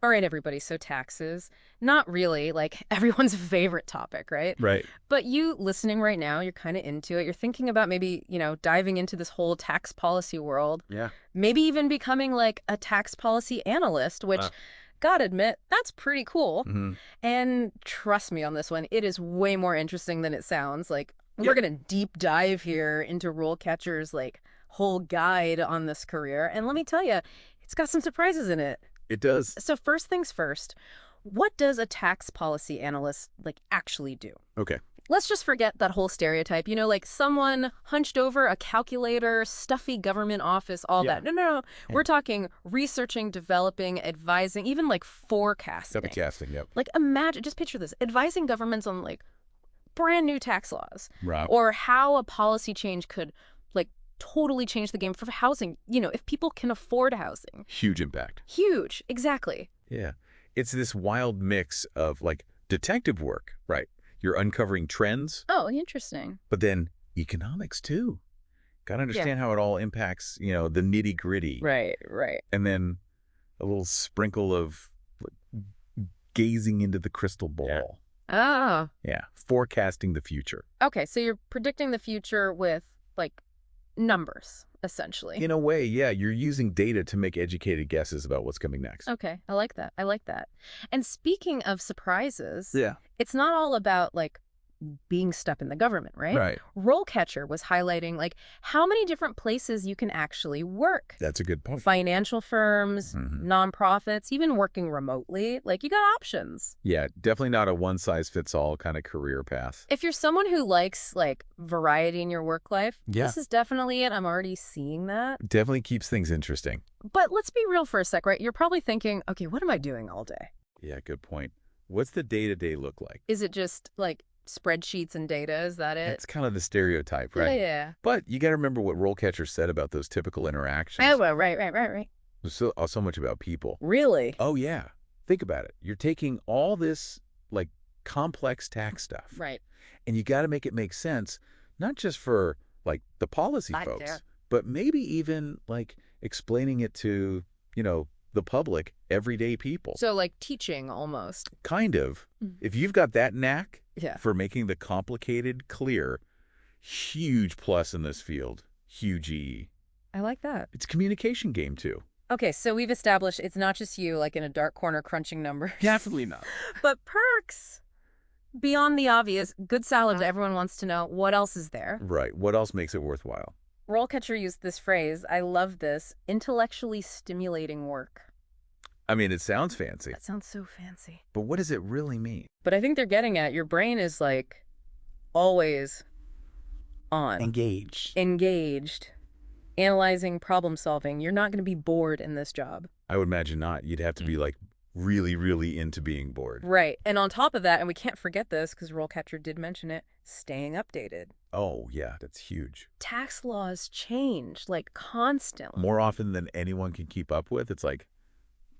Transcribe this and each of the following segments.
All right, everybody, so taxes. Not really, like, everyone's favorite topic, right? Right. But you listening right now, you're kind of into it. You're thinking about maybe, diving into this whole tax policy world. Yeah. Maybe even becoming like a tax policy analyst, which, gotta admit, that's pretty cool. Mm-hmm. And trust me on this one, it is way more interesting than it sounds. Like, Yeah. we're gonna deep dive here into RoleCatcher's, like, whole guide on this career. And let me tell you, it's got some surprises in it. It does. So first things first, what does a tax policy analyst like actually do? Okay. Let's just forget that whole stereotype. Like someone hunched over a calculator, stuffy government office, all Yeah. that. No. We're talking researching, developing, advising, even like forecasting. Forecasting, yep. Like imagine, just picture this, advising governments on like brand new tax laws Right. or how a policy change could like totally change the game for housing. If people can afford housing. Huge impact. Huge. Exactly. Yeah. It's this wild mix of like detective work, right? You're uncovering trends, Oh, interesting. but then economics too. Got to understand how it all impacts, the nitty gritty. Right. And then a little sprinkle of like, gazing into the crystal ball. Oh. Yeah. Forecasting the future. Okay, so you're predicting the future with, like, numbers, essentially. In a way, yeah, you're using data to make educated guesses about what's coming next. Okay, I like that. And speaking of surprises, Yeah. it's not all about, like, being stuck in the government, right? Right. RoleCatcher was highlighting, like, how many different places you can actually work. That's a good point. Financial firms, Mhm. nonprofits, even working remotely. Like, you got options. Yeah, definitely not a one-size-fits-all kind of career path. If you're someone who likes, like, variety in your work life, Yeah. this is definitely it. I'm already seeing that. Definitely keeps things interesting. But let's be real for a sec, right? You're probably thinking, okay, what am I doing all day? Yeah, good point. What's the day-to-day look like? Is it just, like, spreadsheets and data? Is that it? It's kind of the stereotype, right? Yeah. But you got to remember what RoleCatcher said about those typical interactions. Oh, well, right. There's so much about people. Really? Oh, yeah. Think about it. You're taking all this, like, complex tax stuff. Right. And you got to make it make sense, not just for, like, the policy Not folks, there. but maybe even, like, explaining it to, the public, everyday people. So, like, teaching almost. Kind of. Mm. If you've got that knack Yeah. for making the complicated clear, huge plus in this field. Huge E. I like that. It's a communication game, too. Okay, so we've established it's not just you, like, in a dark corner crunching numbers. Definitely not. But perks. Beyond the obvious, good salad, everyone wants to know, what else is there? Right. What else makes it worthwhile? RoleCatcher used this phrase, I love this, intellectually stimulating work. I mean, it sounds fancy, That sounds so fancy. but what does it really mean? But I think they're getting at your brain is like always on, engaged, analyzing, problem solving. You're not going to be bored in this job. I would imagine not. You'd have to be, like, really, really into being bored. Right. And on top of that, and we can't forget this because RoleCatcher did mention it, staying updated. Oh, yeah, that's huge. Tax laws change like constantly. More often than anyone can keep up with, it's like,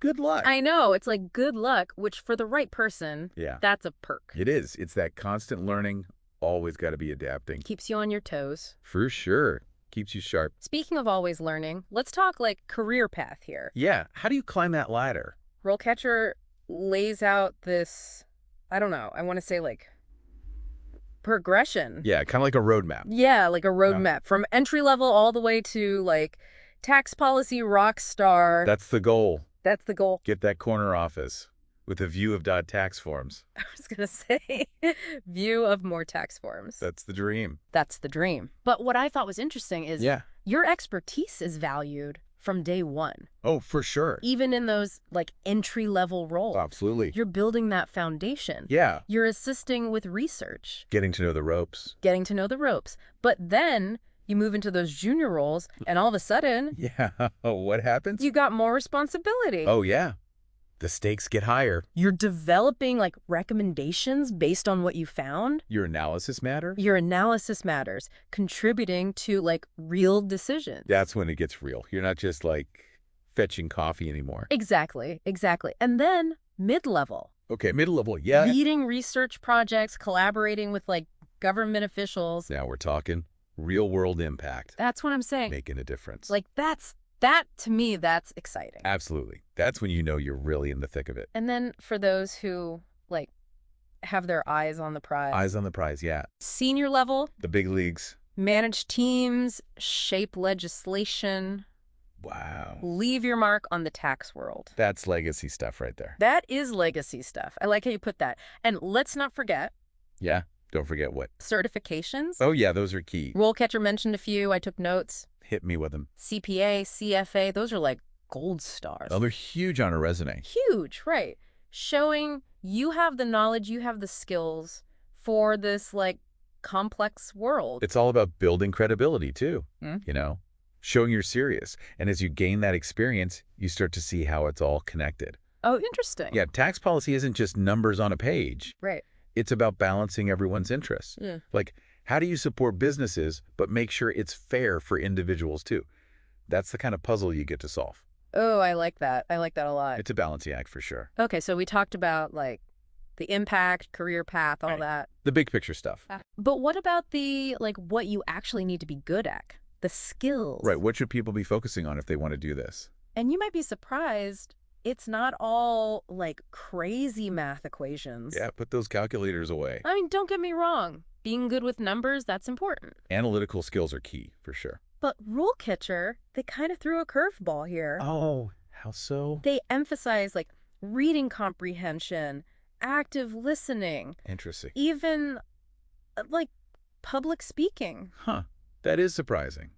good luck. I know. It's like good luck, which for the right person, Yeah, that's a perk. it is. It's that constant learning, always got to be adapting. Keeps you on your toes. For sure. Keeps you sharp. Speaking of always learning, let's talk like career path here. Yeah, how do you climb that ladder? RoleCatcher lays out this, I don't know, I want to say like progression. Yeah, kind of like a roadmap. Yeah, like a roadmap from entry level all the way to like tax policy rock star. That's the goal. That's the goal. Get that corner office with a view of .tax forms. I was going to say view of more tax forms. That's the dream. That's the dream. But what I thought was interesting is your expertise is valued from day one. Oh, for sure. Even in those like entry-level roles. Absolutely. You're building that foundation. Yeah. You're assisting with research. Getting to know the ropes. Getting to know the ropes. But then you move into those junior roles, and all of a sudden, Yeah. What happens? you got more responsibility. Oh, yeah. The stakes get higher. You're developing like recommendations based on what you found. Your analysis matter? Your analysis matters, contributing to like real decisions. That's when it gets real. You're not just like fetching coffee anymore. Exactly. And then mid-level. Okay, mid-level, yeah. Leading research projects, collaborating with like government officials. Now we're talking real-world impact. That's what I'm saying. Making a difference. Like that's That, to me, that's exciting. Absolutely. That's when you know you're really in the thick of it. And then for those who, like, have their eyes on the prize. Eyes on the prize, yeah. Senior level. The big leagues. Manage teams, shape legislation. Wow. Leave your mark on the tax world. That's legacy stuff right there. That is legacy stuff. I like how you put that. And let's not forget. Yeah. Don't forget what? Certifications. Oh, yeah. Those are key. RoleCatcher mentioned a few. I took notes. Hit me with them. CPA, CFA, those are like gold stars. Oh, they're huge on a resume. Huge, right. Showing you have the knowledge, you have the skills for this, like, complex world. It's all about building credibility, too, you know, showing you're serious. And as you gain that experience, you start to see how it's all connected. Oh, interesting. Yeah, tax policy isn't just numbers on a page. Right. It's about balancing everyone's interests. Yeah. Like, how do you support businesses, but make sure it's fair for individuals, too? That's the kind of puzzle you get to solve. Oh, I like that. I like that a lot. It's a balancing act for sure. Okay, so we talked about, like, the impact, career path, all that. The big picture stuff. But what about the, like, what you actually need to be good at? The skills. Right. What should people be focusing on if they want to do this? And you might be surprised, it's not all, like, crazy math equations. Yeah, put those calculators away. I mean, don't get me wrong. Being good with numbers, that's important. Analytical skills are key, for sure. But RoleCatcher, they kind of threw a curveball here. Oh, how so? They emphasize, like, reading comprehension, active listening. Interesting. Even, like, public speaking. Huh. That is surprising.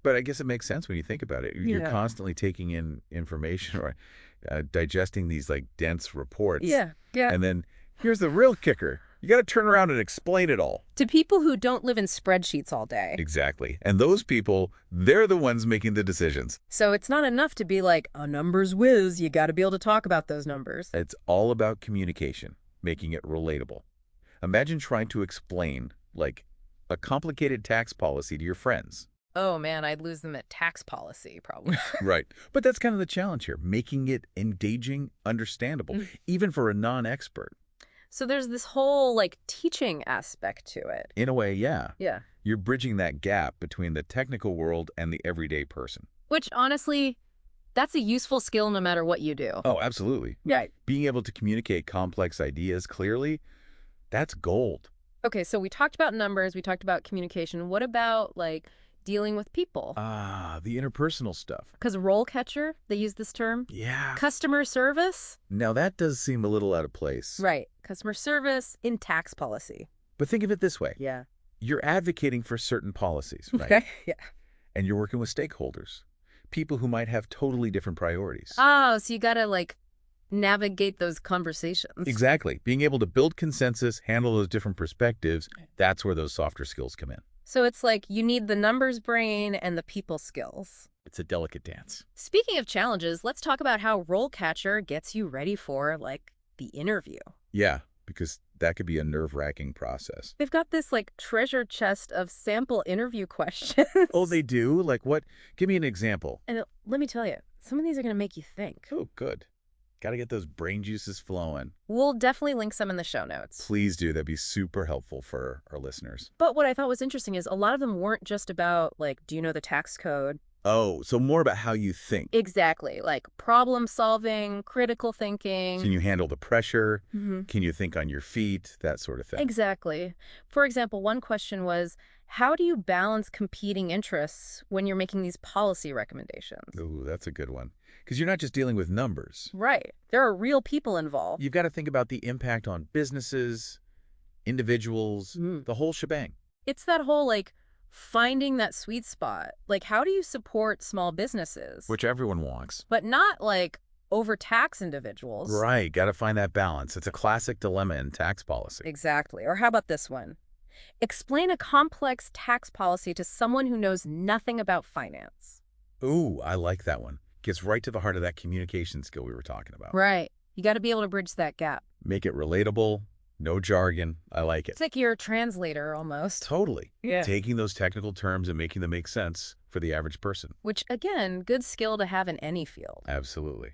But I guess it makes sense when you think about it. You're constantly taking in information or digesting these, like, dense reports. Yeah. And then here's the real kicker. You got to turn around and explain it all. To people who don't live in spreadsheets all day. Exactly. And those people, they're the ones making the decisions. So it's not enough to be like, a numbers whiz. You got to be able to talk about those numbers. It's all about communication, making it relatable. Imagine trying to explain, like, a complicated tax policy to your friends. Oh, man, I'd lose them at tax policy, probably. Right. But that's kind of the challenge here, making it engaging, understandable, even for a non-expert. So there's this whole, like, teaching aspect to it. In a way, yeah. Yeah. You're bridging that gap between the technical world and the everyday person. Which, honestly, that's a useful skill no matter what you do. Oh, absolutely. Right. Being able to communicate complex ideas clearly, that's gold. Okay, so we talked about numbers, we talked about communication. What about, like, dealing with people? Ah, the interpersonal stuff. Because RoleCatcher, they use this term. Yeah. Customer service. Now, that does seem a little out of place. Right. Customer service in tax policy. But think of it this way. Yeah. You're advocating for certain policies, right? Okay. Yeah. And you're working with stakeholders, people who might have totally different priorities. Oh, so you got to, like, navigate those conversations. Exactly. Being able to build consensus, handle those different perspectives, that's where those softer skills come in. So it's like you need the numbers brain and the people skills. It's a delicate dance. Speaking of challenges, let's talk about how RoleCatcher gets you ready for, like, the interview. Yeah, because that could be a nerve-wracking process. They've got this, like, treasure chest of sample interview questions. Oh, they do? Like what? Give me an example. And let me tell you, some of these are going to make you think. Oh, good. Got to get those brain juices flowing. We'll definitely link some in the show notes. Please do. That'd be super helpful for our listeners. But what I thought was interesting is a lot of them weren't just about, like, do you know the tax code? Oh, so more about how you think. Exactly. Like problem solving, critical thinking. Can you handle the pressure? Can you think on your feet? That sort of thing. Exactly. For example, one question was, how do you balance competing interests when you're making these policy recommendations? Ooh, that's a good one. Because you're not just dealing with numbers. Right. There are real people involved. You've got to think about the impact on businesses, individuals, the whole shebang. It's that whole, like, finding that sweet spot. Like, how do you support small businesses? Which everyone wants. But not, like, overtax individuals. Right. Got to find that balance. It's a classic dilemma in tax policy. Exactly. Or how about this one? Explain a complex tax policy to someone who knows nothing about finance. Ooh, I like that one. Gets right to the heart of that communication skill we were talking about. Right. You got to be able to bridge that gap. Make it relatable, no jargon. I like it. It's like you're a translator almost. Totally. Yeah. Taking those technical terms and making them make sense for the average person. Which, again, good skill to have in any field. Absolutely.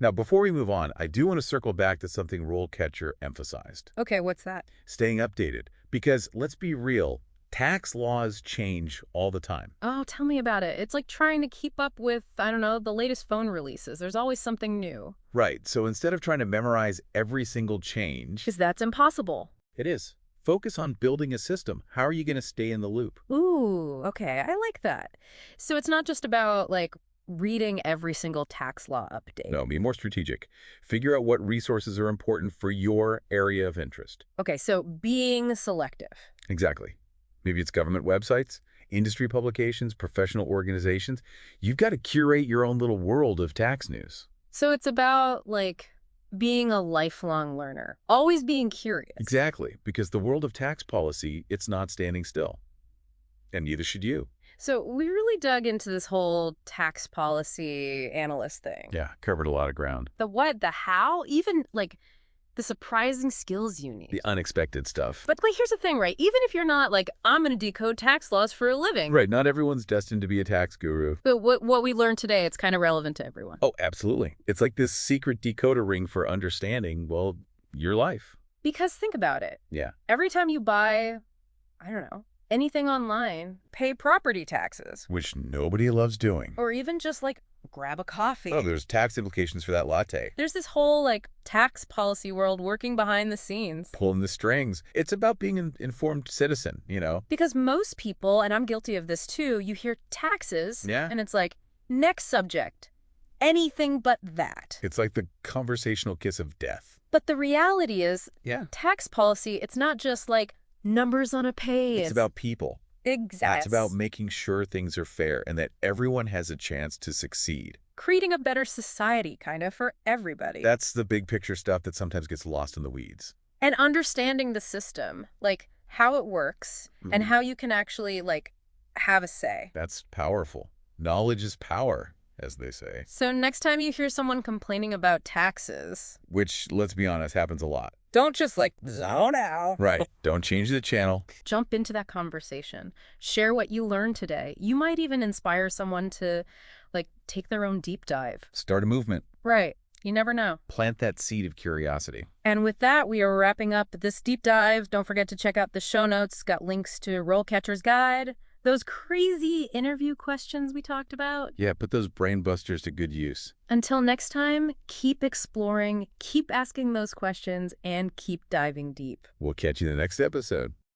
Now, before we move on, I do want to circle back to something RoleCatcher emphasized. Okay, what's that? Staying updated. Because let's be real, Tax laws change all the time. Oh, tell me about it. It's like trying to keep up with, I don't know, the latest phone releases. There's always something new. Right. So instead of trying to memorize every single change, Because that's impossible. it is. Focus on building a system. How are you going to stay in the loop? Ooh, okay. I like that. So it's not just about, like, reading every single tax law update. No, be more strategic. Figure out what resources are important for your area of interest. Okay, so being selective. Exactly. Maybe it's government websites, industry publications, professional organizations. You've got to curate your own little world of tax news. So it's about, like, being a lifelong learner, always being curious. Exactly, because the world of tax policy, it's not standing still. And neither should you. So we really dug into this whole tax policy analyst thing. Yeah, covered a lot of ground. The what, the how, even, like, the surprising skills you need. The unexpected stuff. But, like, here's the thing, right? Even if you're not, like, I'm going to decode tax laws for a living. Right, not everyone's destined to be a tax guru. But what we learned today, it's kind of relevant to everyone. Oh, absolutely. It's like this secret decoder ring for understanding, well, your life. Because think about it. Yeah. Every time you buy, I don't know, anything online, pay property taxes. Which nobody loves doing. Or even just, like, grab a coffee. Oh, there's tax implications for that latte. There's this whole, like, tax policy world working behind the scenes. Pulling the strings. It's about being an informed citizen, you know? Because most people, and I'm guilty of this too, you hear taxes, Yeah. and it's like, next subject, anything but that. It's like the conversational kiss of death. But the reality is, Yeah. tax policy, it's not just like numbers on a page. It's about people. Exactly. It's about making sure things are fair and that everyone has a chance to succeed. Creating a better society, kind of, for everybody. That's the big picture stuff that sometimes gets lost in the weeds. And understanding the system, like how it works and how you can actually, like, have a say. That's powerful. Knowledge is power, as they say. So next time you hear someone complaining about taxes, Which, let's be honest, happens a lot. don't just, like, zone out. Right. Don't change the channel. Jump into that conversation. Share what you learned today. You might even inspire someone to, like, take their own deep dive. Start a movement. Right. You never know. Plant that seed of curiosity. And with that, we are wrapping up this deep dive. Don't forget to check out the show notes. Got links to RoleCatcher's guide, those crazy interview questions we talked about. Yeah, put those brain busters to good use. Until next time, keep exploring, keep asking those questions, and keep diving deep. We'll catch you in the next episode.